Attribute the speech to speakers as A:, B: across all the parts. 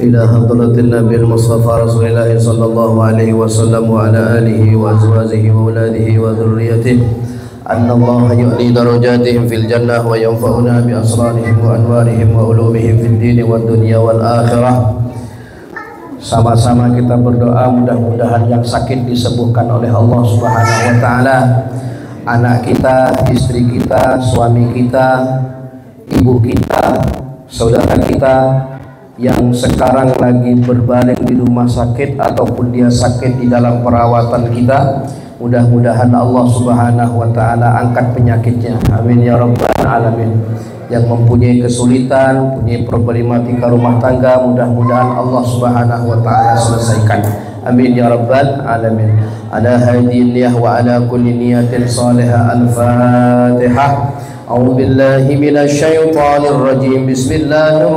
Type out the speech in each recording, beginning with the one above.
A: إلى حضرة النبي المصطفى رسول الله صلى الله عليه وسلم وعلى آله وأزواجه وأولاده وذريته أن الله يعلي درجاتهم في الجنة وينفعنا بأسرارهم وأنوارهم وعلومهم في الدين والدنيا والآخرة. Sama-sama kita berdoa mudah-mudahan yang sakit disembuhkan oleh Allah Subhanahu wa taala. Anak kita, istri kita, suami kita, ibu kita, saudara kita yang sekarang lagi berbaring di rumah sakit ataupun dia sakit di dalam perawatan kita, mudah-mudahan Allah Subhanahu wa taala angkat penyakitnya. Amin ya rabbal alamin. Yang mempunyai kesulitan, punya problematika rumah tangga, mudah-mudahan Allah Subhanahu wa taala selesaikan. Amin ya rabbal alamin. Ala hadhihi niyyah wa ala kulli niyatin salihah. Al-Fatihah. A'udzu billahi minasy syaithanir rajim. Bismillahir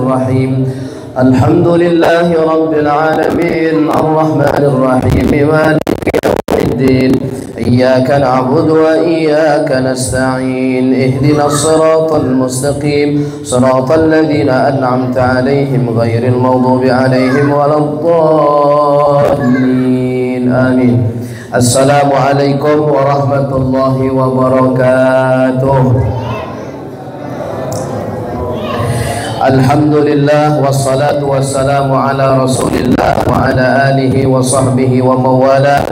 A: rahim. Alhamdulillahi rabbil alamin. Arrahmanir rahim. Maliki yaumiddin. Iyyaka na'budu wa iyyaka nasta'in. Ihdinas siratal mustaqim. Siratal ladzina an'amta 'alaihim ghairil maghdubi 'alaihim waladdallin. Amin. Assalamualaikum warahmatullahi wabarakatuh. Alhamdulillah wassalatu wassalamu ala rasulillah wa ala alihi wa sahbihi wa mawala.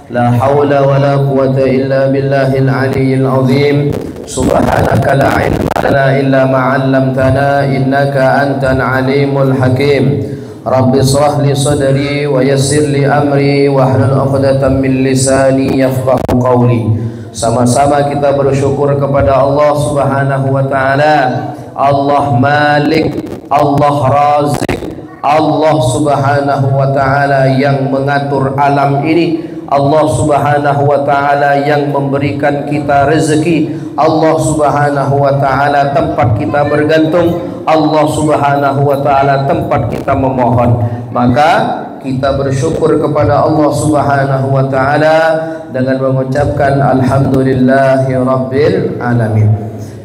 A: La hawla wa la quwata illa billahil aliyyil azim. Subhanaka la ilma lana illa ma 'allamtana innaka antal alimul hakim. Rabbi shrah li sadri wa yassir li amri wahlul 'uqdatam min lisani yafqahu qawli. Sama-sama kita bersyukur kepada Allah Subhanahu wa taala. Allah Malik, Allah Razik, Allah Subhanahu wa taala yang mengatur alam ini, Allah Subhanahu wa taala yang memberikan kita rezeki, Allah Subhanahu wa taala tempat kita bergantung, Allah Subhanahu wa taala tempat kita memohon. Maka kita bersyukur kepada Allah Subhanahu wa taala dengan mengucapkan alhamdulillahirabbil alamin.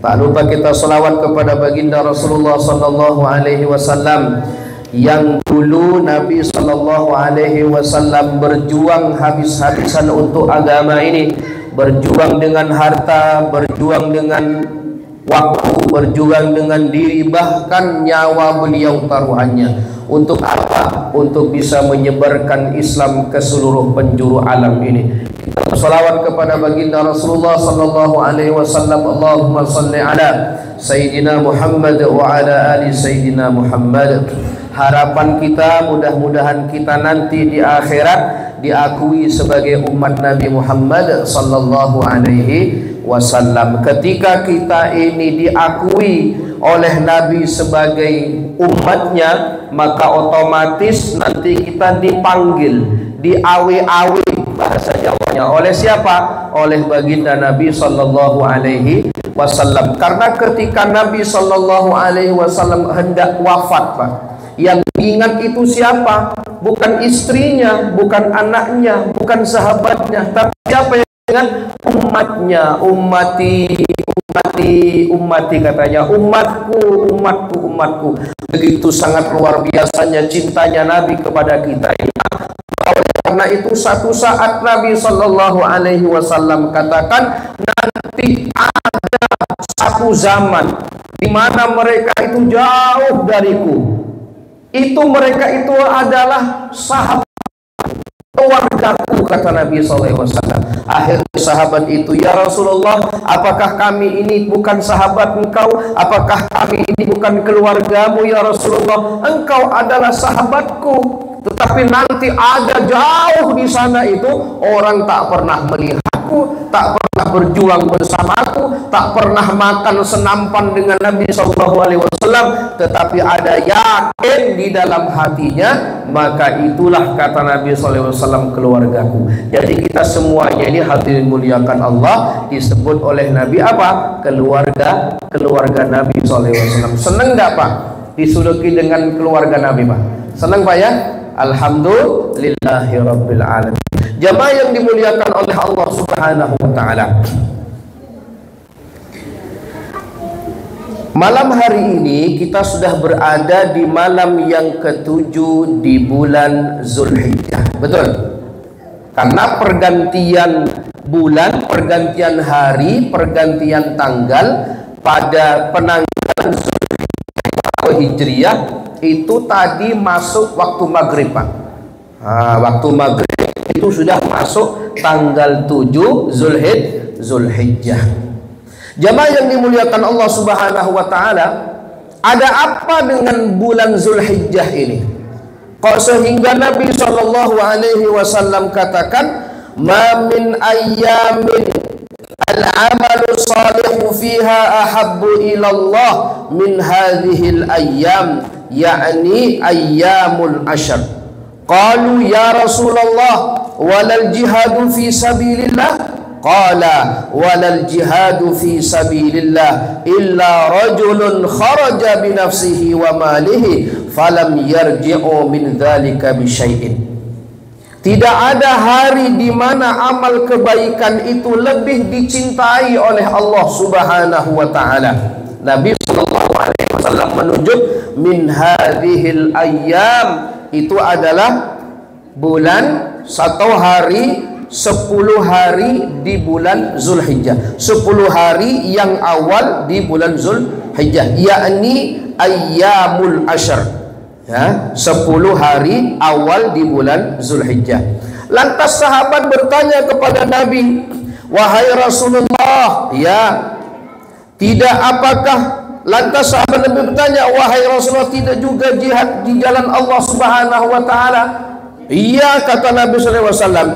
A: Tak lupa kita selawat kepada baginda Rasulullah sallallahu alaihi wasallam yang dulu Nabi sallallahu alaihi wasallam berjuang habis-habisan untuk agama ini, berjuang dengan harta, berjuang dengan waktu, berjuang dengan diri, bahkan nyawa beliau taruhannya. Untuk apa? Untuk bisa menyebarkan Islam ke seluruh penjuru alam ini. Kita bersolawat kepada baginda Rasulullah sallallahu alaihi wasallam. Allahumma salli ala Sayyidina Muhammad wa ala ali Sayyidina Muhammad. Harapan kita mudah-mudahan kita nanti di akhirat diakui sebagai umat Nabi Muhammad sallallahu alaihi wasallam. Ketika kita ini diakui oleh Nabi sebagai umatnya, maka otomatis nanti kita dipanggil, diawe-awe bahasa Jawanya oleh siapa? Oleh baginda Nabi sallallahu alaihi wasallam. Karena ketika Nabi sallallahu alaihi wasallam hendak wafat, Pak, yang diingat itu siapa? Bukan istrinya, bukan anaknya, bukan sahabatnya, tapi siapa yang ingat? Umatnya. Ummati katanya, umatku. Begitu sangat luar biasanya cintanya Nabi kepada kita. Karena itu satu saat Nabi sallallahu alaihi wasallam katakan, nanti ada satu zaman di mana mereka itu jauh dariku. Itu mereka itu adalah sahabat keluargaku, kata Nabi SAW. Akhirnya sahabat itu, ya Rasulullah, apakah kami ini bukan sahabat engkau? Apakah kami ini bukan keluargamu ya Rasulullah? Engkau adalah sahabatku, tetapi nanti ada jauh di sana itu orang tak pernah melihatku bersamaku, tak pernah berjuang bersamaku, tak pernah makan senampan dengan Nabi SAW, tetapi ada yakin di dalam hatinya, maka itulah kata Nabi SAW keluargaku. Jadi kita semuanya ini hadirin muliakan Allah disebut oleh Nabi apa? Keluarga Nabi SAW. Senang nggak Pak disuluki dengan keluarga Nabi Pak? Senang Pak ya? Alhamdulillahirabbil alamin. Jamaah yang dimuliakan oleh Allah Subhanahu wa taala. Malam hari ini kita sudah berada di malam yang ketujuh di bulan Zulhijjah. Betul? Karena pergantian bulan, pergantian hari, pergantian tanggal pada penanggalan Zulhijjah Hijriyah itu tadi masuk waktu maghrib Pak. Waktu maghrib itu sudah masuk tanggal 7 Zulhijjah. Jamaah yang dimuliakan Allah Subhanahu wa taala, ada apa dengan bulan Zulhijjah ini? Kok sehingga Nabi sallallahu alaihi wasallam katakan, "Ma min ayyamin al-amalu salihu fiha ahabbu ila Allah min hadhil ayyam, yakni ayyamul ashr." Qalu ya Rasulullah walal jihadu fi sabilillah? Qala walal jihadu fi sabilillah illa rajulun kharaja bi nafsihi wa malihi falam yarji'u min dzalika bi syai'in. Tidak ada hari di mana amal kebaikan itu lebih dicintai oleh Allah Subhanahu wa taala. Nabi sallallahu alaihi wasallam menunjuk min hadhil ayyam, itu adalah bulan atau hari 10 hari di bulan Zulhijjah, 10 hari yang awal di bulan Zulhijjah, yakni ayyamul ashr, ya, 10 hari awal di bulan Zulhijjah. Lantas sahabat bertanya kepada Nabi, wahai Rasulullah, ya, tidak apakah, lantas sahabat Nabi bertanya, wahai Rasulullah, tidak juga jihad di jalan Allah Subhanahu wa taala? Iya, kata Nabi sallallahu alaihi wasallam.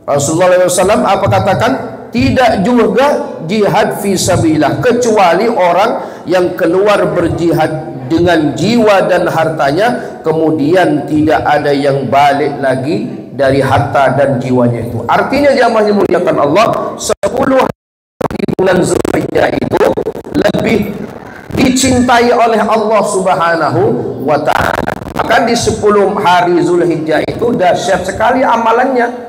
A: Rasulullah SAW apa katakan? Tidak juga jihad fi sabilillah, kecuali orang yang keluar berjihad dengan jiwa dan hartanya, kemudian tidak ada yang balik lagi dari harta dan jiwanya itu. Artinya jamaah yang dimuliakan Allah, 10 hari bulan Zulhijjah itu lebih dicintai oleh Allah Subhanahu wa ta'ala. Maka di 10 hari Zulhijjah itu dahsyat sekali amalannya.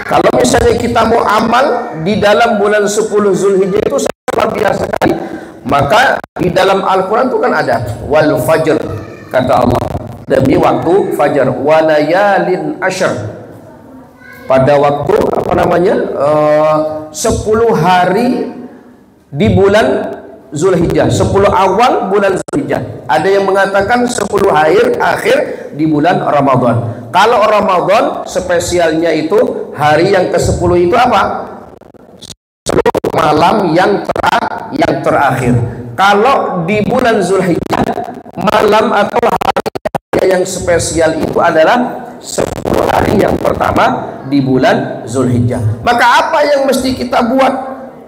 A: Kalau misalnya kita mau amal di dalam bulan 10 Zulhijjah itu sangat luar biasa sekali. Maka di dalam Al-Quran itu kan ada wal fajr, kata Allah, demi waktu fajar, walayalin ashr, pada waktu apa namanya 10 hari di bulan Zulhijjah, 10 awal bulan Zulhijjah. Ada yang mengatakan 10 akhir di bulan Ramadan. Kalau Ramadan spesialnya itu hari yang ke-10 itu apa? 10 malam yang terakhir. Kalau di bulan Zulhijjah, malam atau hari yang spesial itu adalah 10 hari yang pertama di bulan Zulhijjah. Maka apa yang mesti kita buat?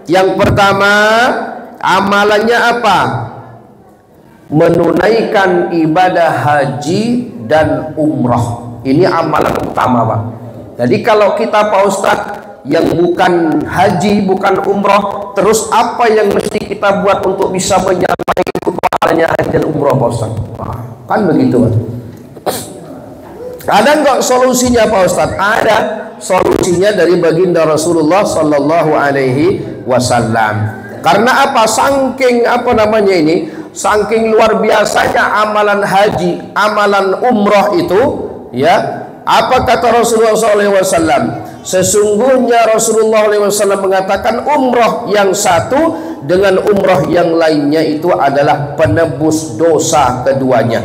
A: Yang pertama, amalannya apa? Menunaikan ibadah haji dan umrah. Ini amalan utama Pak. Jadi kalau kita Pak Ustadz yang bukan haji, bukan umrah, terus apa yang mesti kita buat untuk bisa menyampaikan pahalanya haji dan umrah Pak Ustadz? Kan begitu Pak. Ada nggak solusinya Pak Ustadz? Ada solusinya dari baginda Rasulullah Sallallahu Alaihi Wasallam. Karena apa? Saking apa namanya ini, saking luar biasanya amalan haji, amalan umrah itu, ya. Apa kata Rasulullah SAW? Sesungguhnya Rasulullah SAW mengatakan umrah yang satu dengan umrah yang lainnya itu adalah penebus dosa keduanya.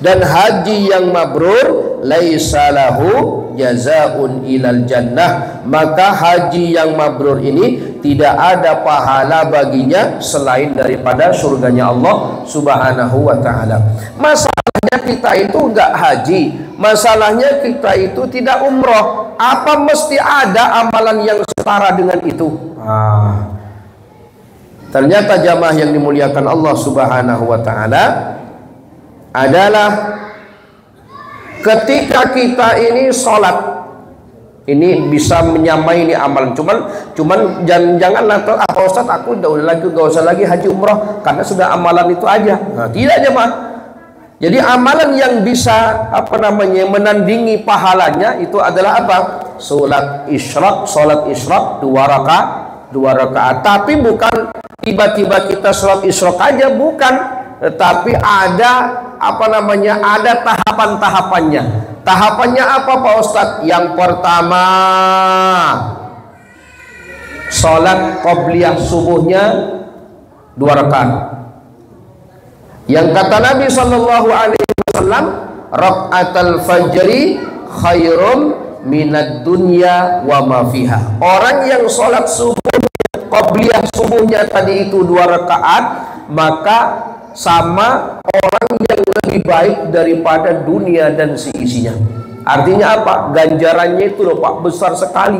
A: Dan haji yang mabrur laisa lahu jazaa'un ilal jannah. Maka haji yang mabrur ini tidak ada pahala baginya selain daripada surganya Allah Subhanahu wa taala. Masalahnya kita itu enggak haji, masalahnya kita itu tidak umroh. Apa mesti ada amalan yang setara dengan itu? Ternyata jamaah yang dimuliakan Allah Subhanahu wa taala adalah ketika kita ini sholat, ini bisa menyamai ini amalan. Cuman janganlah apa Ustaz, aku udah lagi gak usah lagi haji umroh karena sudah amalan itu aja. Nah, tidak jemaah. Jadi amalan yang bisa menandingi pahalanya itu adalah apa? Salat isyraq 2 rakaat. Tapi bukan tiba-tiba kita sholat isyraq aja, bukan. Tetapi ada ada tahapan-tahapannya. Tahapannya apa Pak Ustadz? Yang pertama, sholat qobliyah subuhnya 2 rakaat. Yang kata Nabi sallallahu alaihi wasallam, rakaatul fajri khairum minad dunya wa ma fiha. Orang yang sholat subuh qobliyah subuhnya tadi itu 2 rakaat, maka sama orang yang lebih baik daripada dunia dan seisinya. Artinya apa? Ganjarannya itu loh Pak, besar sekali.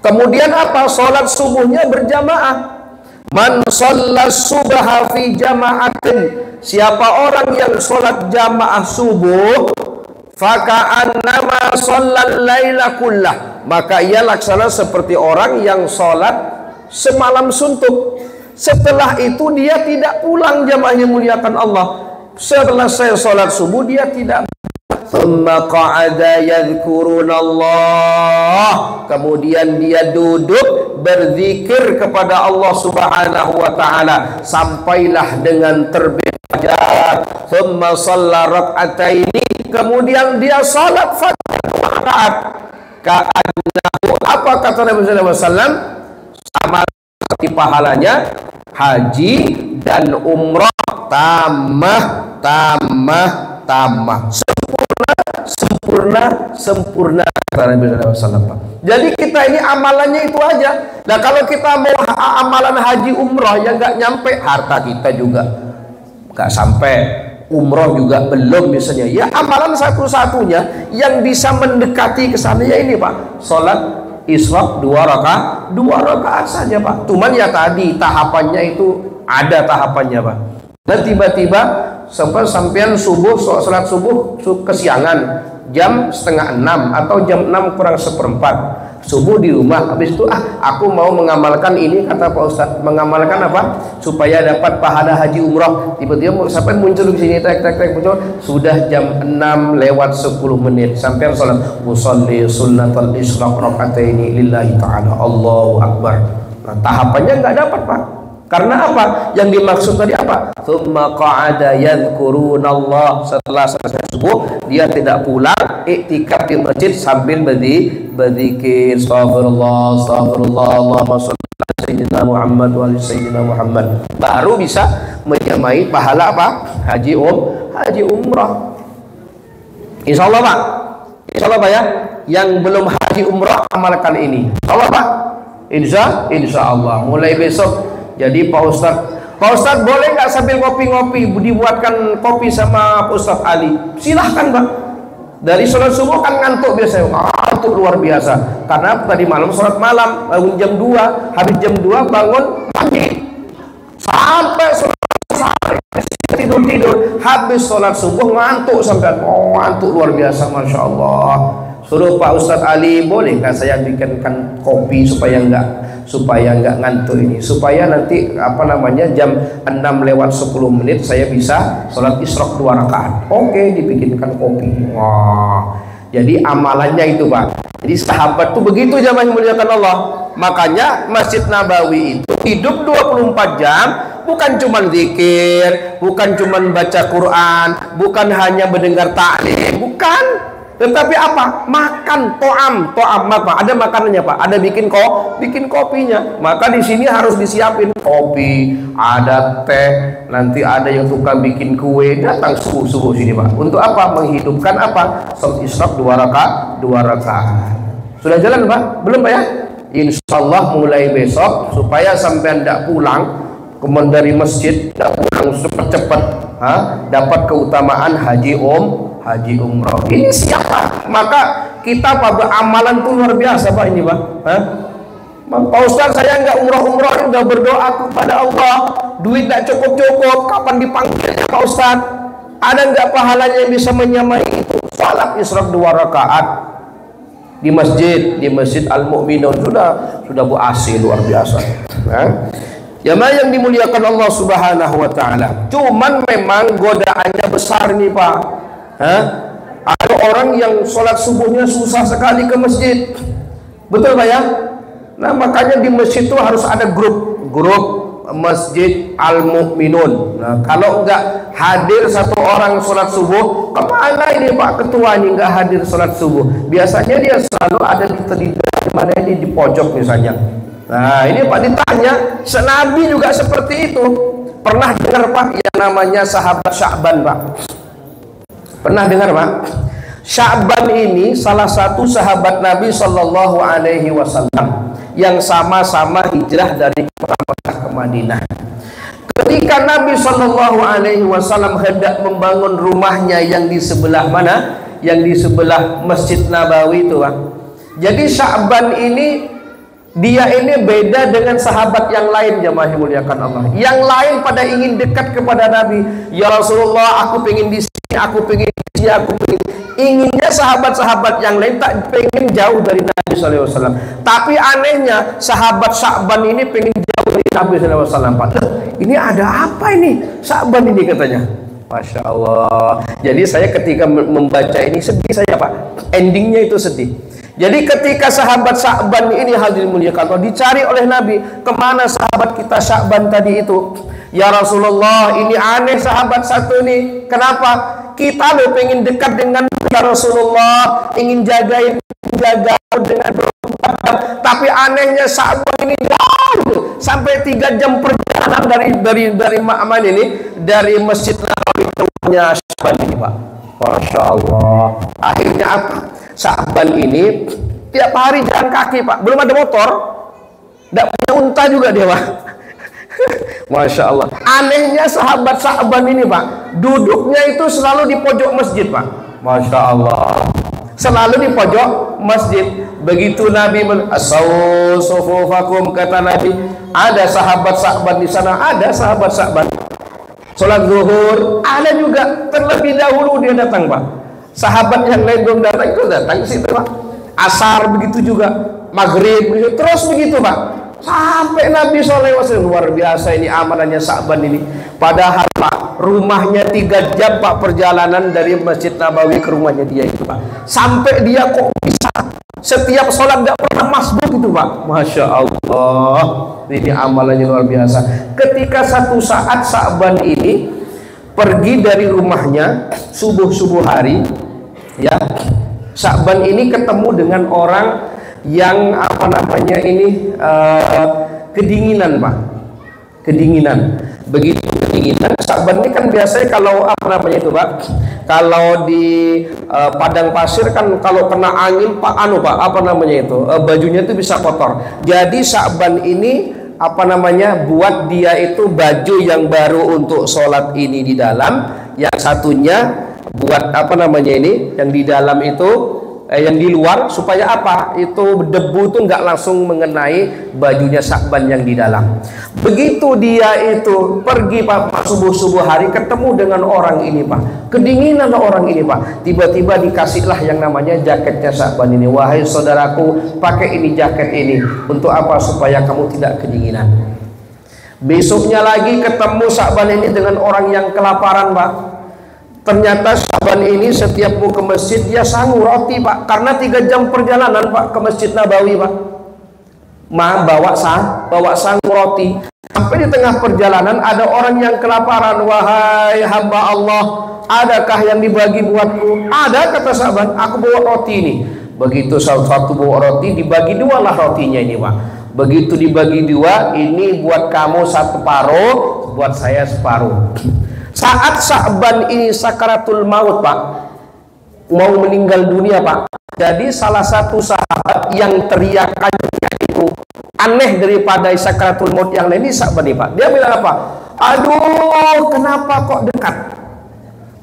A: Kemudian apa? Sholat subuhnya berjamaah. Man shollas subha fi jama'atin. Siapa orang yang sholat jamaah subuh, faka'annama shollal laila kullah, maka ia laksana seperti orang yang sholat semalam suntuk. Setelah itu dia tidak pulang, jamaah yang muliakan Allah. Setelah saya sholat subuh dia tidak. Thumma qa'ada yadhkurunallah. Kemudian dia duduk berzikir kepada Allah Subhanahu wa taala sampailah dengan terbit fajar. Thumma shalla rak'ataini. Kemudian dia salat fajar 2 rakaat. Ka'annahu, apa kata Nabi sallallahu alaihi wasallam? Sama seperti pahalanya haji dan umrah tamah sempurna kata Nabi sallallahu alaihi wasallam. Jadi kita ini amalannya itu aja. Nah kalau kita mau amalan haji umrah yang nggak nyampe, harta kita juga nggak sampai, umroh juga belum misalnya. Ya amalan satu-satunya yang bisa mendekati ke sana ya ini Pak, sholat isyraq 2 rakaat saja Pak. Cuman ya tadi tahapannya itu ada tahapannya Pak. Dan tiba-tiba sampean subuh, sholat subuh kesiangan jam 5:30 atau jam 6 kurang 1/4 subuh di rumah. Habis itu aku mau mengamalkan ini, kata Pak Ustadz, mengamalkan apa supaya dapat pahala haji umrah. Tiba-tiba sampai muncul di sini muncul sudah jam 6:10 sampai sholat musalli sunnatul isyraq rakataini lillahi ta'ala Allahu akbar. Nah, tahapannya nggak dapat Pak. Karena apa? Yang dimaksud tadi apa? Tsumma qa'ada yadhkurunallah. Setelah selesai subuh dia tidak pulang, iktikaf di masjid sambil berzikir astagfirullah Allahumma shalli ala sayyidina Muhammad wa ala sayyidina Muhammad. Baru bisa menyamai pahala apa? Haji umrah. Insyaallah Pak. Insyaallah Pak ya. Yang belum haji umrah amalkan ini. Insyaallah Pak. Insyaallah mulai besok. Jadi Pak Ustadz boleh nggak sambil ngopi-ngopi dibuatkan kopi sama Pak Ustadz Ali? Silahkan Pak. Dari sholat subuh kan ngantuk biasanya, ngantuk luar biasa. Karena tadi malam sholat malam, bangun jam 2, habis jam 2 bangun mandi. Sampai sholat tidur, habis sholat subuh ngantuk sampai ngantuk luar biasa, Masya Allah. Suruh Pak Ustadz Ali, bolehkah saya bikinkan kopi supaya nggak ngantuk ini, supaya nanti jam 6:10 saya bisa sholat isyraq 2 rakaat. Oke, dibikinkan kopi. Wah, jadi amalannya itu Pak. Jadi sahabat tuh begitu jamaah yang muliakan Allah. Makanya Masjid Nabawi itu hidup 24 jam, bukan cuma zikir, bukan cuma baca Quran, bukan hanya mendengar taklim, bukan. Tetapi apa? Makan to'am apa? Ada makanannya Pak. Ada bikin kopinya. Maka di sini harus disiapin kopi, ada teh, nanti ada yang tukang bikin kue. Datang subuh sini Pak. Untuk apa? Menghidupkan apa? Salat Isra 2 rakaat. Sudah jalan Pak? Belum Pak ya? Insya Allah mulai besok supaya sampai tidak pulang dari masjid, tidak pulang cepat-cepat, dapat keutamaan haji umroh. Ini siapa? Maka kita Pak, amalan tuh luar biasa Pak ini Pak. Pak Ustaz, saya nggak umroh udah berdoa kepada Allah, duit nggak cukup, kapan dipanggilnya Pak Ustaz? Ada nggak pahalanya yang bisa menyamai itu? Salat Isra 2 rakaat di masjid Al-Mu'minun sudah Bu AC luar biasa. Jamaah yang dimuliakan Allah Subhanahu wa taala. Cuman memang godaannya besar nih Pak. Ada orang yang sholat subuhnya susah sekali ke masjid. Betul Pak ya? Nah, makanya di masjid itu harus ada grup Masjid Al-Mu'minun. Nah, kalau enggak hadir satu orang sholat subuh, kemana ini Pak Ketua ini enggak hadir sholat subuh? Biasanya dia selalu ada di mana ini di pojok misalnya. Nah, ini Pak ditanya, senabi juga seperti itu. Pernah dengar Pak yang namanya sahabat Sya'ban Pak? Pernah dengar Pak? Sya'ban ini salah satu sahabat Nabi Shallallahu Alaihi Wasallam yang sama-sama hijrah dari kota Mekah ke Madinah. Ketika Nabi Shallallahu Alaihi Wasallam hendak membangun rumahnya yang di sebelah mana? Yang di sebelah Masjid Nabawi itu Pak. Jadi Sya'ban ini dia ini beda dengan sahabat yang lain, jamaah yang muliakan Allah. Yang lain pada ingin dekat kepada Nabi. Ya Rasulullah, aku pengen di sini, aku pengen di sini, aku pengen. Inginnya sahabat-sahabat yang lain tak pengen jauh dari Nabi SAW. Tapi anehnya sahabat Sya'ban ini pengen jauh dari Nabi SAW. Ini ada apa ini? Sya'ban ini katanya. Masya Allah. Jadi saya ketika membaca ini sedih saya Pak. Endingnya itu sedih. Jadi ketika sahabat Sya'ban ini hadirin muliakan Allah dicari oleh Nabi, kemana sahabat kita Sya'ban tadi itu? Ya Rasulullah, ini aneh sahabat satu nih. Kenapa? Kita lo pengen dekat dengan ya Rasulullah, ingin jaga dengan tapi anehnya Sya'ban ini jauh sampai 3 jam perjalanan dari Ma'man ini, dari Masjid Nabawi ke rumahnya Sya'ban ini Pak. Masya Allah. Akhirnya apa? Sya'ban ini tiap hari jalan kaki Pak, belum ada motor, tidak punya unta juga dia Pak. Masya Allah. Anehnya sahabat Sya'ban ini Pak, duduknya itu selalu di pojok masjid Pak. Masya Allah. Selalu di pojok masjid. Begitu Nabi as-sufufakum, kata Nabi, ada sahabat Sya'ban di sana, ada sahabat Sya'ban. Sholat zuhur ada juga, terlebih dahulu dia datang Pak. Sahabat yang lain belum datang itu datang ke situ Pak. Asar begitu juga, maghrib begitu, terus begitu Pak. Sampai Nabi SAW. Luar biasa ini amalannya Sya'ban ini. Padahal Pak, rumahnya 3 jam Pak perjalanan dari Masjid Nabawi ke rumahnya dia itu Pak. Sampai dia kok bisa setiap sholat gak pernah masbuk itu Pak. Masya Allah. Ini amalannya luar biasa. Ketika satu saat Sya'ban ini pergi dari rumahnya subuh hari, ya, Sya'ban ini ketemu dengan orang yang apa namanya ini kedinginan Pak, kedinginan. Begitu kedinginan, Sya'ban ini kan biasanya kalau apa namanya itu Pak, kalau di padang pasir kan kalau kena angin Pak apa namanya itu bajunya itu bisa kotor. Jadi Sya'ban ini apa namanya buat dia itu baju yang baru untuk sholat ini di dalam, yang satunya buat apa namanya ini yang di dalam itu yang di luar, supaya apa itu debu itu nggak langsung mengenai bajunya Sya'ban yang di dalam. Begitu dia itu pergi Pak subuh hari ketemu dengan orang ini Pak, kedinginan orang ini Pak, tiba-tiba dikasihlah yang namanya jaketnya Sya'ban ini. Wahai saudaraku, pakai ini jaket ini untuk apa? Supaya kamu tidak kedinginan. Besoknya lagi ketemu Sya'ban ini dengan orang yang kelaparan Pak. Ternyata Sya'ban ini setiap mau ke masjid dia sangu roti Pak, karena 3 jam perjalanan Pak ke Masjid Nabawi Pak. Bawa sangu roti. Sampai di tengah perjalanan ada orang yang kelaparan. Wahai hamba Allah, adakah yang dibagi buatku? Ada, kata sahabat, aku bawa roti ini. Begitu satu bawa roti, dibagi dua lah rotinya ini, Pak. Begitu dibagi dua, ini buat kamu satu paruh, buat saya separuh. Saat Sa'ban ini sakaratul maut, Pak, mau meninggal dunia, Pak. Jadi salah satu sahabat yang teriakannya itu aneh daripada sakaratul maut yang lain, ini Sa'ban nih, Pak. Dia bilang apa? Aduh, kenapa kok dekat?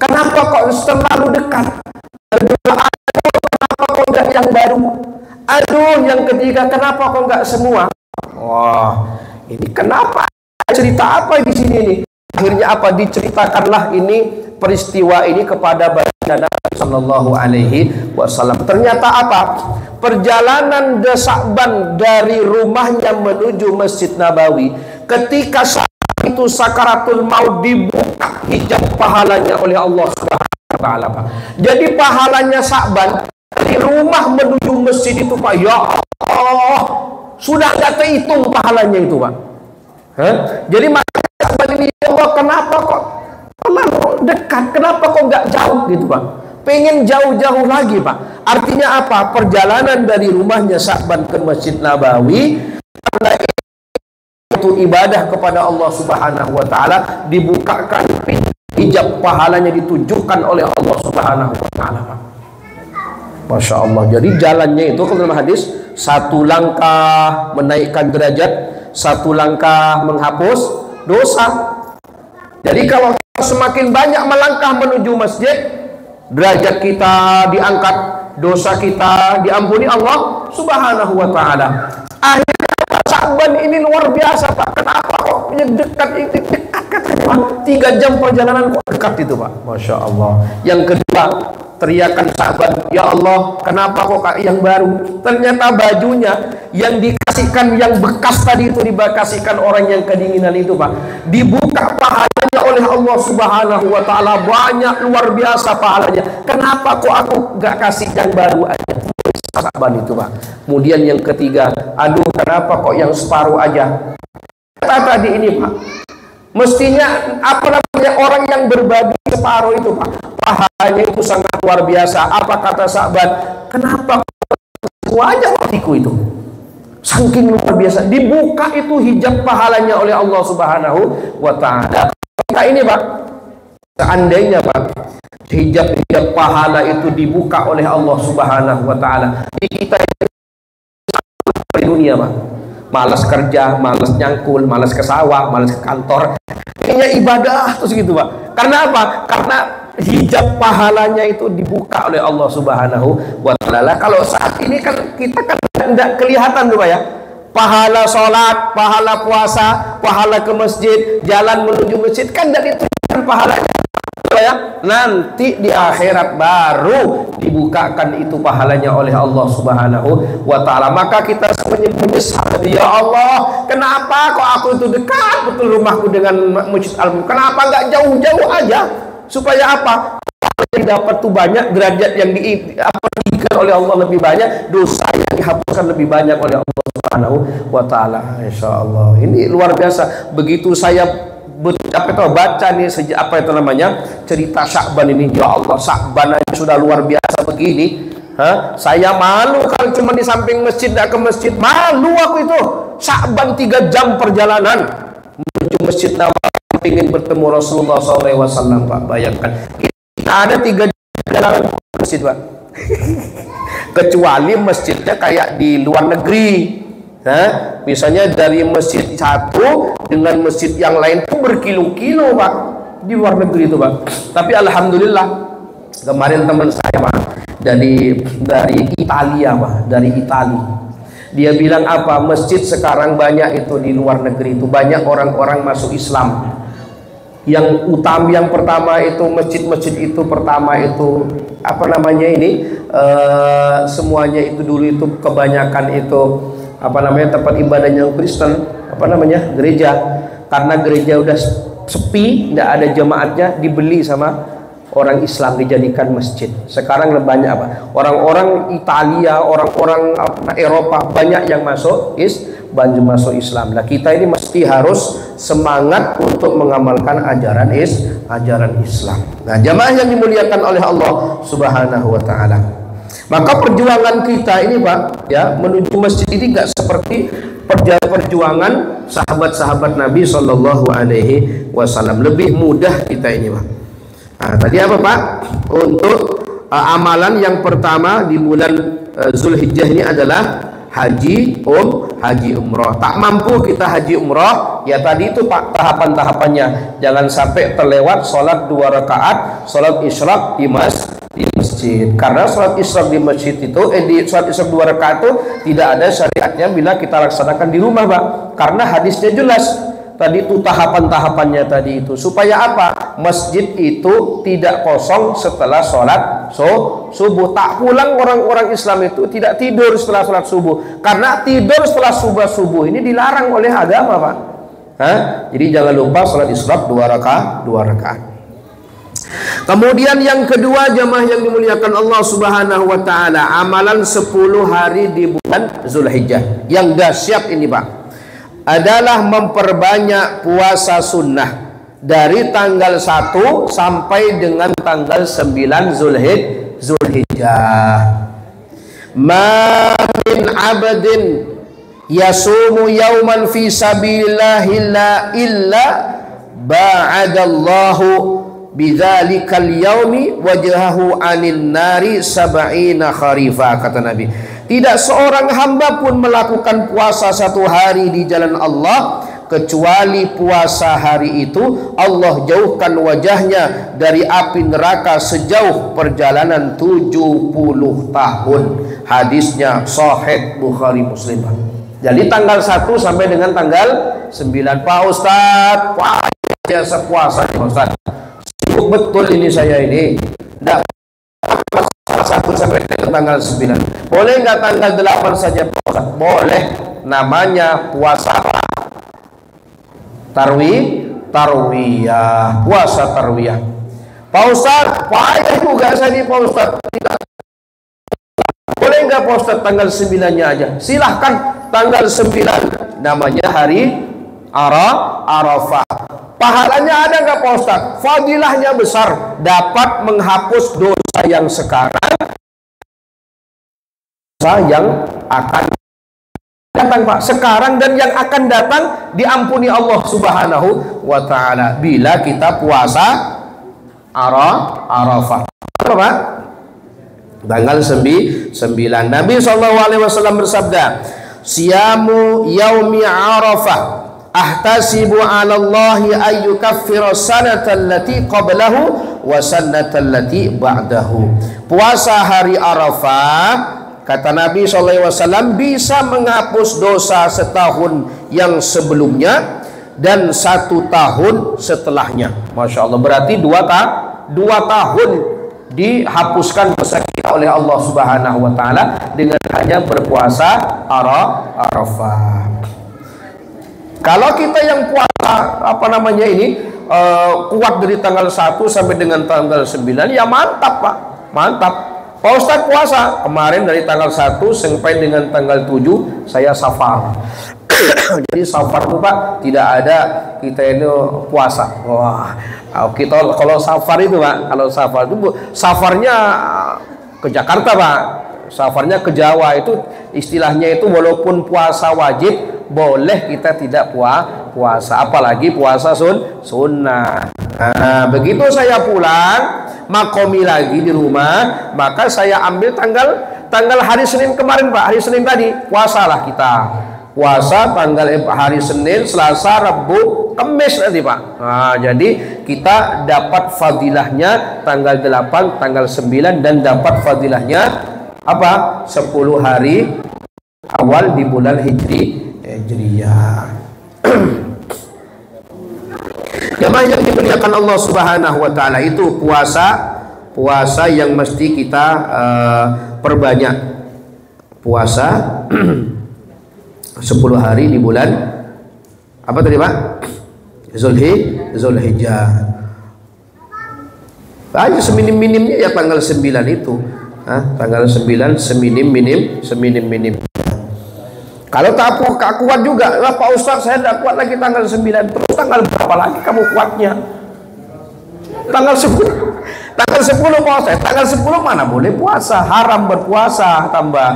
A: Kenapa kok terlalu dekat? Aduh, kenapa kok enggak yang baru? Aduh, yang ketiga, kenapa kok enggak semua? Wah, ini kenapa? Cerita apa di sini nih? Akhirnya apa? Diceritakanlah ini peristiwa ini kepada baginda Nabi Sallallahu Alaihi Wasallam. Ternyata apa? Perjalanan Sa'ban dari rumahnya menuju Masjid Nabawi, ketika saat itu sakaratul maut, dibuka hijab pahalanya oleh Allah Subhanahu Wa Taala. Jadi pahalanya Sa'ban dari rumah menuju masjid itu, Pak, ya Allah, sudah nggak terhitung pahalanya itu, Pak. Jadi Sa'ban ini, ya Allah, kenapa kok terlalu dekat, kenapa kok nggak jauh gitu, Pak? Pengen jauh-jauh lagi, Pak. Artinya apa? Perjalanan dari rumahnya Sa'ban ke Masjid Nabawi, karena itu ibadah kepada Allah Subhanahu Wa Taala, dibukakan hijab pahalanya, ditunjukkan oleh Allah Subhanahu Wa Taala, Pak. Masya Allah. Jadi jalannya itu kalau dalam hadis, satu langkah menaikkan derajat, satu langkah menghapus dosa. Jadi kalau semakin banyak melangkah menuju masjid, derajat kita diangkat, dosa kita diampuni Allah Subhanahu Wa Taala. Akhirnya Sa'ban ini luar biasa, Pak. Kenapa kok dekat ini, dekat katanya, Pak. 3 jam perjalanan kok dekat itu, Pak. Masya Allah. Yang kedua, teriakan Sa'ban, ya Allah, kenapa kok yang baru? Ternyata bajunya yang dikasihkan, yang bekas tadi itu dikasihkan orang yang kedinginan itu, Pak. Dibuka pahalanya oleh Allah Subhanahu Wa Taala, banyak, luar biasa pahalanya. Kenapa kok aku gak kasih yang baru aja? Sa'ban itu, Pak. Kemudian yang ketiga, aduh, kenapa kok yang separuh aja? Kata tadi ini, Pak, mestinya apa namanya, orang yang berbagi separuh itu, Pak, pahalanya itu sangat luar biasa. Apa kata Sa'ban? Kenapa aja waktiku itu? Saking luar biasa, dibuka itu hijab pahalanya oleh Allah Subhanahu Wa Taala. Kita ini, Pak, seandainya, Pak, hijab pahala itu dibuka oleh Allah Subhanahu Wa Taala, di kita di dunia, Pak, malas kerja, malas nyangkul, malas ke sawah, malas ke kantor, kayaknya ibadah terus gitu, Pak. Karena apa? Karena hijab pahalanya itu dibuka oleh Allah Subhanahu Wa Taala. Kalau saat ini kan kita kan tidak kelihatan tuh, Pak, ya. Pahala sholat, pahala puasa, pahala ke masjid, jalan menuju masjid, kan tidak ditunjukkan pahalanya, ya. Nanti di akhirat baru dibukakan itu pahalanya oleh Allah Subhanahu Wa Taala. Maka kita semuanya menyesal, ya Allah, kenapa kok aku itu dekat betul rumahku dengan Masjid Al-Mukarram? Kenapa nggak jauh-jauh aja? Supaya apa? Yang dapat tuh banyak, derajat yang diberikan oleh Allah lebih banyak, dosa yang dihapuskan lebih banyak oleh Allah Subhanahu Wa Taala. Insyaallah. Ini luar biasa. Begitu saya baca nih sejak apa itu namanya, cerita Sa'ban ini, ya Allah, Sa'ban aja sudah luar biasa begini. Saya malu kalau cuma di samping masjid, tidak ke masjid, malu aku itu. Sa'ban 3 jam perjalanan menuju Masjid Nabawi, ingin bertemu Rasulullah SAW, Pak. Bayangkan, kita ada 3 jam perjalanan masjid, Pak. Kecuali masjidnya kayak di luar negeri. Misalnya dari masjid satu dengan masjid yang lain itu berkilo-kilo, Pak, di luar negeri itu, Pak. Tapi alhamdulillah kemarin teman saya, Pak, dari Italia, Pak, dari Italia. Dia bilang apa? Masjid sekarang banyak itu di luar negeri itu, banyak orang-orang masuk Islam. Yang utama, yang pertama itu masjid-masjid itu pertama itu apa namanya ini, semuanya itu dulu itu kebanyakan itu apa namanya, tempat ibadah yang Kristen, apa namanya, gereja. Karena gereja udah sepi, tidak ada jemaatnya, dibeli sama orang Islam, dijadikan masjid. Sekarang lebih banyak apa? Orang-orang Italia, orang-orang Eropa banyak yang masuk banjur masuk Islam. Nah, kita ini mesti harus semangat untuk mengamalkan ajaran Islam. Nah, jamaah yang dimuliakan oleh Allah Subhanahu wa taala. Maka perjuangan kita ini Pak ya menuju masjid ini enggak seperti perjuangan sahabat-sahabat Nabi Shallallahu alaihi wasallam. Lebih mudah kita ini Pak. Nah, tadi apa Pak? Untuk amalan yang pertama di bulan Zulhijjah ini adalah haji umroh. Tak mampu kita haji umroh, ya tadi itu Pak tahapan-tahapannya. Jangan sampai terlewat sholat 2 rakaat, sholat isyraq di masjid. Karena sholat isyraq di masjid itu, sholat isyraq 2 rakaat itu tidak ada syariatnya bila kita laksanakan di rumah Pak. Karena hadisnya jelas. Tadi itu tahapan-tahapannya tadi itu supaya apa? Masjid itu tidak kosong setelah sholat subuh. Tak pulang orang-orang Islam itu tidak tidur setelah sholat subuh, karena tidur setelah subuh ini dilarang oleh agama Pak. Jadi jangan lupa sholat isyraq 2 rakaat. Kemudian yang kedua jamaah yang dimuliakan Allah Subhanahu wa taala, amalan 10 hari di bulan Zulhijjah yang dahsyat ini Pak adalah memperbanyak puasa sunnah dari tanggal 1 sampai dengan tanggal 9 Zulhijjah. Ma min abdin yasumu yauman fi sabilillah illa ba'adallahu bidzalikal yaumi wajhahu 'anil nari sab'ina kharifa, kata Nabi. Tidak seorang hamba pun melakukan puasa 1 hari di jalan Allah kecuali puasa hari itu Allah jauhkan wajahnya dari api neraka sejauh perjalanan 70 tahun. Hadisnya sahih Bukhari Muslim. Jadi tanggal 1 sampai dengan tanggal 9 Pak Ustadz, wah biasa puasa Pak Ustadz. Sibuk betul ini saya ini. Enggak 1 sampai ke tanggal 9. Boleh nggak tanggal 8 saja puasa? Boleh. Namanya puasa tarwiyah. Puasa tarwiyah. Pak Ustadz, payah juga saya ini Pak Ustadz. Boleh nggak Pak Ustadz tanggal 9-nya aja? Silahkan tanggal 9. Namanya hari Arafah. Pahalanya ada nggak Pak Ustadz? Fadilahnya besar. Dapat menghapus dosa yang sekarang, yang akan datang Pak, sekarang dan yang akan datang diampuni Allah Subhanahu wa taala bila kita puasa Arafah. Apa Pak? Tanggal 9. Nabi SAW bersabda, "Siyamu yaumi Arafah ahtasibu 'ala Allahi ay yukaffira sanata allati qablahu wa sanata allati ba'dahu." Puasa hari Arafah, kata Nabi SAW, bisa menghapus dosa setahun yang sebelumnya dan 1 tahun setelahnya. Masya Allah, berarti 2 tahun dihapuskan dosa kita oleh Allah Subhanahu wa taala dengan hanya berpuasa Arafah. Kalau kita yang puasa kuat dari tanggal 1 sampai dengan tanggal 9, ya mantap Pak, mantap. Pak Ustadz puasa kemarin dari tanggal 1 sampai dengan tanggal 7 saya safar. Jadi safar itu Pak tidak ada kita ini puasa. Wah, kita kalau safar itu Pak, safarnya ke Jakarta Pak, safarnya ke Jawa itu istilahnya itu walaupun puasa wajib boleh kita tidak puasa, apalagi puasa sunnah. Nah, begitu saya pulang makomi lagi di rumah, maka saya ambil tanggal hari Senin kemarin Pak, hari Senin tadi puasalah kita. Puasa tanggal hari Senin, Selasa, Rabu, Kamis nanti Pak. Nah, jadi kita dapat fadilahnya tanggal 8, tanggal 9 dan dapat fadilahnya apa? 10 hari awal di bulan Hijriyah. Jemaah yang dimuliakan Allah Subhanahu wa taala, itu puasa yang mesti kita perbanyak. Puasa 10 hari di bulan apa tadi Pak? Zulhijjah. Aja seminim-minimnya ya tanggal 9 itu. Tanggal 9 seminim-minim. Kalau tak kuat juga, lah Pak Ustaz saya tidak kuat lagi tanggal 9. Terus tanggal berapa lagi kamu kuatnya? Tanggal 10. Tanggal 10 Pak Ustaz. Tanggal 10 mana boleh puasa, haram berpuasa tambah.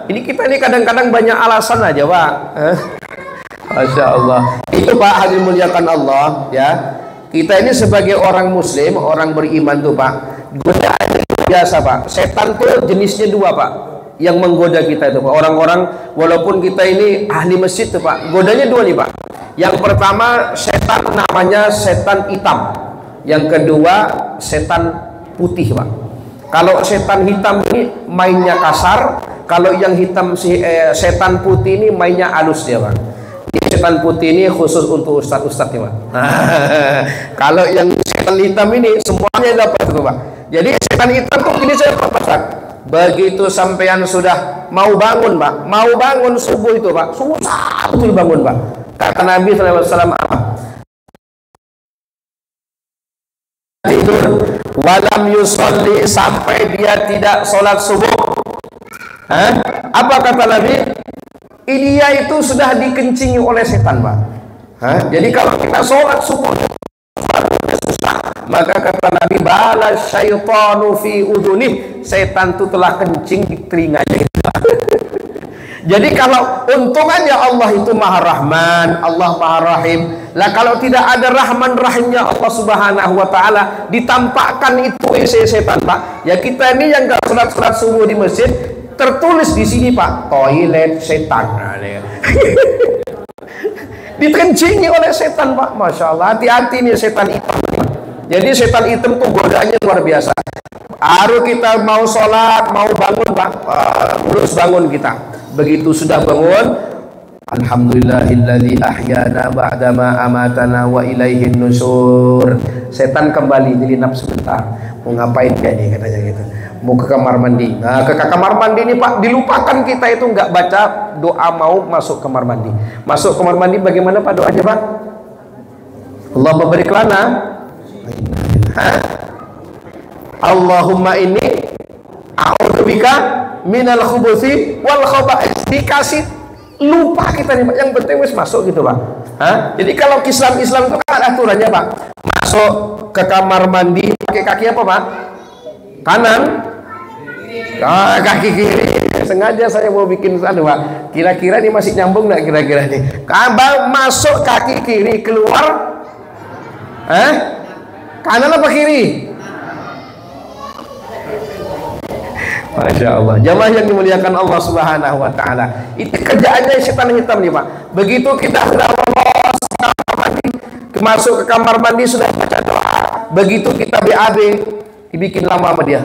A: Ini kita ini kadang-kadang banyak alasan aja, Pak. Masya Allah. Itu Pak, hadirin muliakan Allah ya. Kita ini sebagai orang muslim, orang beriman tuh Pak, godaan biasa Pak. Setan tuh jenisnya dua Pak, yang menggoda kita itu Pak. Orang-orang walaupun kita ini ahli masjid tuh Pak, godanya dua nih Pak. Yang pertama setan namanya setan hitam. Yang kedua setan putih Pak. Kalau setan hitam ini mainnya kasar, kalau yang hitam setan putih ini mainnya halus dia Pak. Setan putih ini khusus untuk ustadz-ustadz ya Pak. Kalau yang setan hitam ini semuanya dapat tuh Pak. Jadi setan hitam tuh ini saya Pak. Begitu sampean sudah mau bangun Pak, mau bangun subuh itu Pak, susah betul bangun Pak. Kata Nabi SAW apa? Tidur walam yusolli, sampai dia tidak sholat subuh. Apa kata Nabi? Dia itu sudah dikencingi oleh setan Pak. Jadi kalau kita sholat subuh susah, maka kata Nabi bala syaitanu fi udhunih, setan itu telah kencing di telinganya. Jadi kalau untung aja Allah itu Maha Rahman, Allah Maha Rahim. Lah kalau tidak ada Rahman Rahimnya Allah Subhanahu wa taala, ditampakkan itu setan Pak. Ya kita ini yang enggak salat subuh di masjid, tertulis di sini Pak, toilet setan. Dikencingi oleh setan Pak. Masya Allah, hati-hati nih setan hitam. Jadi setan hitam tuh godaannya luar biasa. Baru kita mau sholat, mau bangun Pak, terus bangun kita. Begitu sudah bangun, alhamdulillahilladzi ahyana ba'dama amatana wa ilaihin nusyur. Setan kembali nyelinap sebentar. Mau ngapain dia nih katanya gitu. Mau ke kamar mandi. Nah, ke kamar mandi ini Pak, dilupakan kita itu nggak baca doa mau masuk kamar mandi. Masuk kamar mandi bagaimana Pak doanya Pak? Allahumma barik lana. Allahumma inni a'udzubika minal khubuthi wal khaba'is. Dikasih lupa kita nih Pak, yang penting wis masuk gitu Pak. Jadi kalau Islam itu kan aturannya Pak, masuk ke kamar mandi pakai kaki apa Pak? Kanan, kaki kiri. Sengaja saya mau bikin sana Pak, kira-kira ini masih nyambung nggak kira-kira nih? Kabang masuk kaki kiri, keluar kanan apa kiri? Masya Allah. Jamaah yang dimuliakan Allah Subhanahu wa ta'ala, itu kerjaannya setan hitam nih Pak. Begitu kita sudah lolos kamar mandi, masuk ke kamar mandi sudah baca doa, begitu kita BAB dibikin lama sama dia.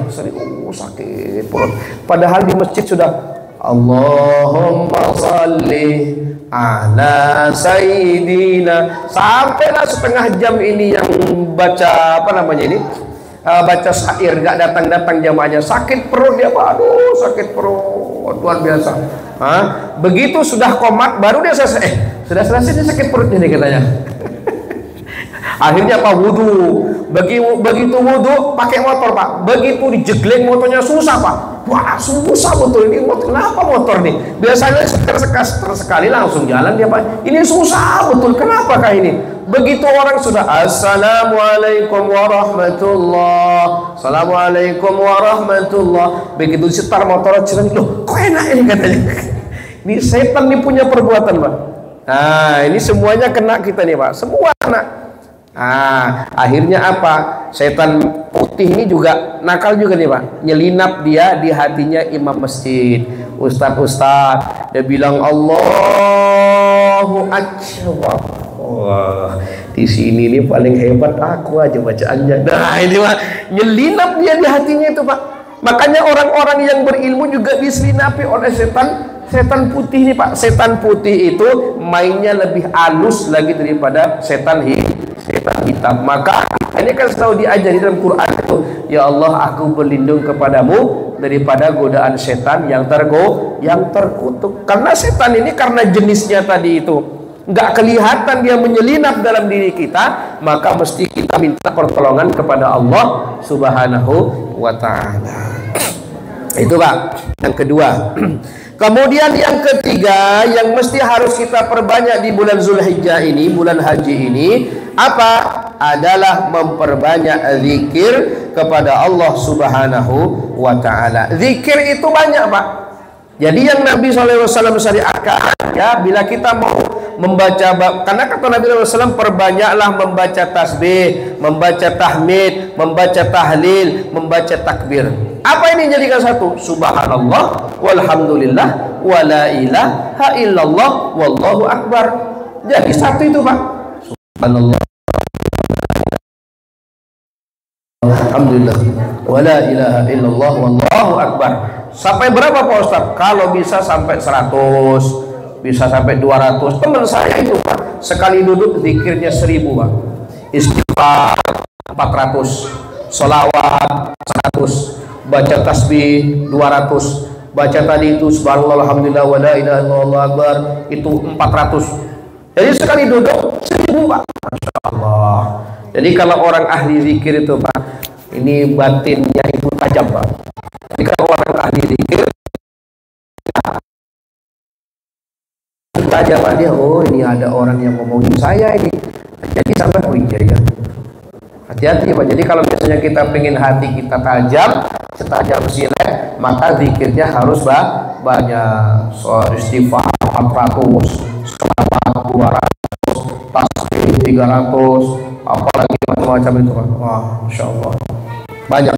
A: Sakit perut. Padahal di masjid sudah Allahumma salli ala sayyidina, sampailah setengah jam ini yang baca apa namanya ini, baca syair, gak datang-datang jamaahnya. Sakit perut dia Pak, aduh sakit perut luar biasa. Begitu sudah komat baru dia selesai. Sudah selesai dia sakit perutnya nih katanya. Akhirnya Pak wudhu. Begitu wudhu pakai motor Pak, begitu dijegleng motornya susah Pak. Wah susah betul ini motor. Kenapa motor nih? Biasanya sekali langsung jalan dia Pak. Ini susah betul. Kenapa kah ini? Begitu orang sudah assalamualaikum warahmatullah, assalamualaikum warahmatullah, begitu setar motor cereng, loh kok enak ini katanya. Ini setan nih punya perbuatan Pak. Nah ini semuanya kena kita nih Pak, semua kena. Akhirnya apa? Setan putih ini juga nakal juga nih Pak, nyelinap dia di hatinya imam masjid, ustadz, dia bilang Allahu Akbar. Wah, di sini nih paling hebat aku aja bacaannya. Nah ini Pak, nyelinap dia di hatinya itu Pak. Makanya orang-orang yang berilmu juga diselinapi oleh setan putih ini Pak. Setan putih itu mainnya lebih halus lagi daripada setan hitam. Maka ini kan selalu diajari dalam Quran itu, ya Allah aku berlindung kepadamu daripada godaan setan yang terkutuk. Karena setan ini karena jenisnya tadi itu nggak kelihatan dia menyelinap dalam diri kita, maka mesti kita minta pertolongan kepada Allah Subhanahu wa ta'ala. Itu Pak. Yang kedua, Kemudian yang ketiga yang mesti harus kita perbanyak di bulan Zulhijjah ini, bulan haji ini, apa? Adalah memperbanyak zikir kepada Allah Subhanahu wa ta'ala. Zikir itu banyak, Pak. Jadi yang Nabi SAW syariatkan, ya, bila kita mau membaca, karena kata Nabi SAW, perbanyaklah membaca tasbih, membaca tahmid, membaca tahlil, membaca takbir. Apa ini jadikan satu? Subhanallah, walhamdulillah, wala ilaha illallah, wallahu akbar. Jadi satu itu, Pak. Subhanallah, alhamdulillah, wala ilaha illallah, wallahu akbar. Sampai berapa Pak Ustaz? Kalau bisa sampai 100, bisa sampai 200. Teman saya itu, Pak, sekali duduk zikirnya 1000, Pak. Istighfar 400, sholawat 100, baca tasbih 200, baca tadi itu subhanallah alhamdulillah wa la ilaha illallah akbar itu 400. Jadi sekali duduk 1000, Pak. Masya Allah. Jadi kalau orang ahli zikir itu, Pak, ini batinnya itu tajam, Pak. Jadi kalau orang ahli zikir tajam, Pak, dia, oh ini ada orang yang ngomongin saya ini. Jadi sampai, oh iya ya. Hati-hati, Pak. Jadi kalau biasanya kita pengen hati kita tajam, setajam silet, maka zikirnya harus banyak. Istighfar 400, sholawat 200, tasbih 300, apalagi macam-macam itu, Pak. Wah, Masya Allah, banyak.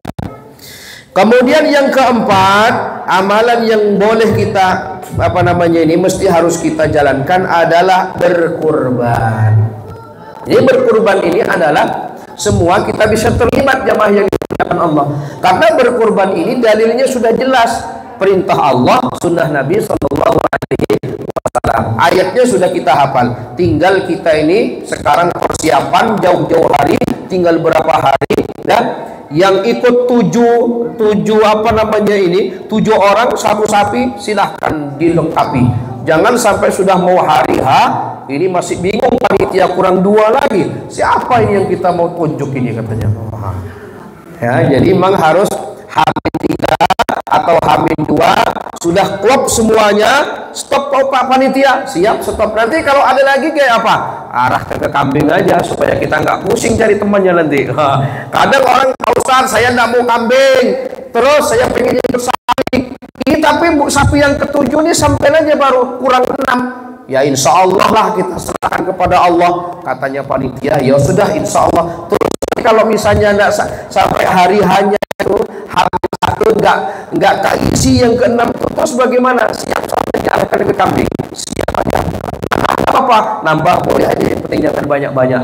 A: Kemudian yang keempat, amalan yang boleh kita mesti harus kita jalankan adalah berkurban. Jadi berkurban ini adalah semua kita bisa terlibat jamaah yang dimuliakan Allah. Karena berkurban ini dalilnya sudah jelas, perintah Allah, sunnah Nabi Sallallahu Alaihi Wasallam. Ayatnya sudah kita hafal. Tinggal kita ini sekarang persiapan jauh-jauh hari, tinggal berapa hari, dan yang ikut tujuh orang satu sapi, silahkan dilengkapi. Jangan sampai sudah mau hari H ini masih bingung, panitia kurang 2 lagi. Siapa ini yang kita mau tunjuk ini katanya. Ya, jadi memang harus H-3 atau H-2 sudah klop semuanya. Stop, Pak panitia, siap, stop. Nanti kalau ada lagi kayak apa? Arahkan ke kambing aja supaya kita nggak pusing cari temannya nanti. Kadang orang, Pak Ustaz, saya nggak mau kambing, terus saya pengen ikut sapi. Ini tapi sapi yang ke-7 ini sampai aja baru kurang 6. Ya insya Allah lah kita serahkan kepada Allah, katanya panitia. Ya sudah, insya Allah. Terus kalau misalnya nggak sampai hari hanya itu habis satu nggak keisi yang ke-6, terus bagaimana? Siap soalnya diarahkan ke kambing, siap aja. Apa nambah boleh aja, yang penting jangan banyak-banyak.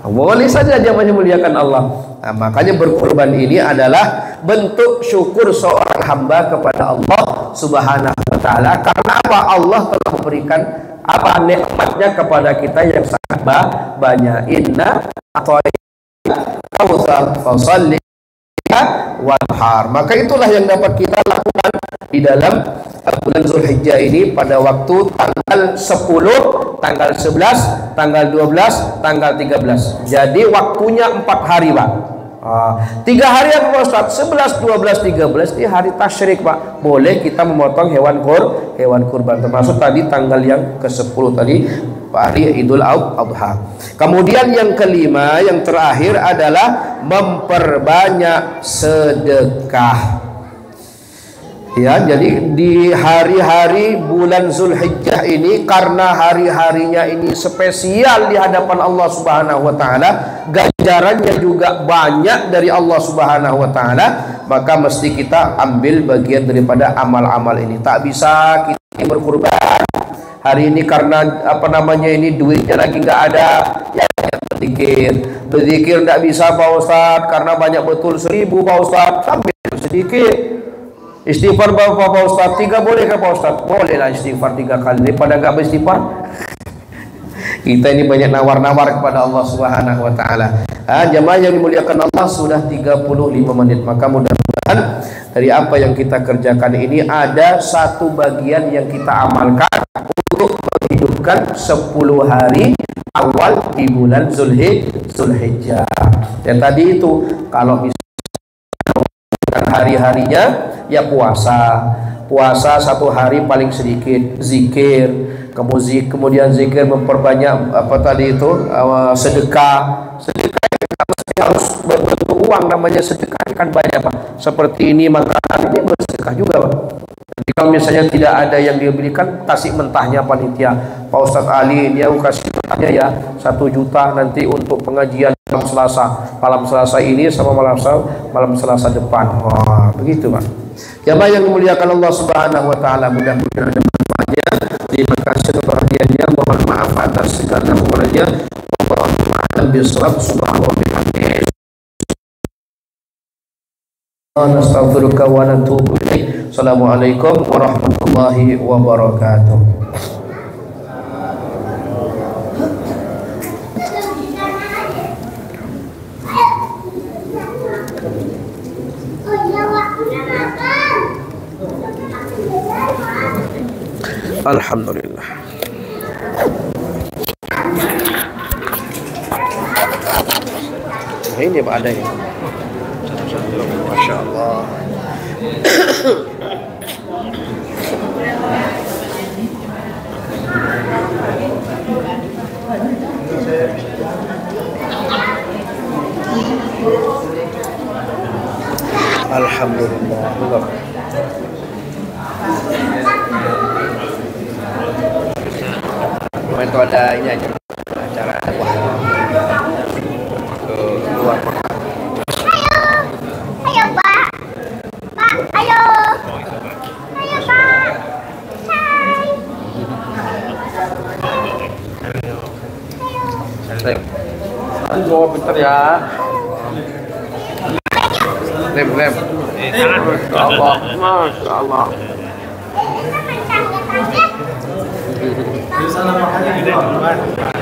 A: Boleh saja dia memuliakan Allah. Nah, makanya berkorban ini adalah bentuk syukur seorang hamba kepada Allah Subhanahu wa ta'ala. Karena apa? Allah telah memberikan apa nikmatnya kepada kita yang sangat banyak. Inna a'tainakal fasalli wanhar. Maka itulah yang dapat kita lakukan di dalam bulan Zulhijjah ini pada waktu tanggal 10, tanggal 11, tanggal 12, tanggal 13. Jadi waktunya 4 hari, Pak. 3 hari apa, Pak Ustaz? 11, 12, 13 di hari tasyrik, Pak. Boleh kita memotong hewan kurban, termasuk tadi tanggal yang ke-10 tadi, hari Idul Adha. Kemudian yang kelima, yang terakhir adalah memperbanyak sedekah. Ya, jadi di hari-hari bulan Zulhijjah ini, karena hari-harinya ini spesial di hadapan Allah Subhanahu wa ta'ala, ganjarannya juga banyak dari Allah Subhanahu wa ta'ala, maka mesti kita ambil bagian daripada amal-amal ini. Tak bisa kita berkurban hari ini karena ini duitnya lagi nggak ada, ya berzikir nggak bisa, Pak Ustaz, karena banyak betul 1000, Pak Ustaz, sambil sedikit. Istighfar berapa, Pak Ustaz? 3 boleh ke, Pak Ustaz? Boleh lah istighfar 3 kali. Daripada nggak beristighfar, kita ini banyak nawar-nawar kepada Allah Subhanahu wa ta'ala. Jamaah yang dimuliakan Allah, sudah 35 menit. Maka mudah-mudahan dari apa yang kita kerjakan ini ada satu bagian yang kita amalkan untuk menghidupkan 10 hari awal di bulan Zulhijjah. Dan tadi itu kalau misalnya hari-harinya ya puasa, puasa 1 hari paling sedikit, zikir, kemudian zikir memperbanyak apa tadi itu, sedekah. Sedekah harus berbentuk uang, namanya sedekah kan banyak Pak. Seperti ini makanan ini bersedekah juga Pak. Jadi kalau misalnya tidak ada yang diberikan, kasih mentahnya panitia. Pak Ustadz Ali dia kasih mentahnya ya 1 juta nanti untuk pengajian malam Selasa ini sama malam Selasa depan. Wah, begitu Pak. Jamaah yang dimuliakan Allah Subhanahu wa taala, mudah-mudahan ada manfaatnya. Terima kasih atas perhatiannya. Mohon maaf atas segala kekurangannya. Wallahu a'lam bishawab. Subhanallahi wa bihamdihi. Nastaghfiruka wa natubu ilaik. Assalamualaikum warahmatullahi wabarakatuh. Alhamdulillah. Nah, ini Pak ada ya. Masya Allah. Alhamdulillah. Itu ada ini aja acara dakwah ke luar kota.
B: Ayo Pak, ayo Pak,
A: Hai. Ayo bentar ya. Lem. Allah, Masya Allah.
B: Di sana makannya di luar.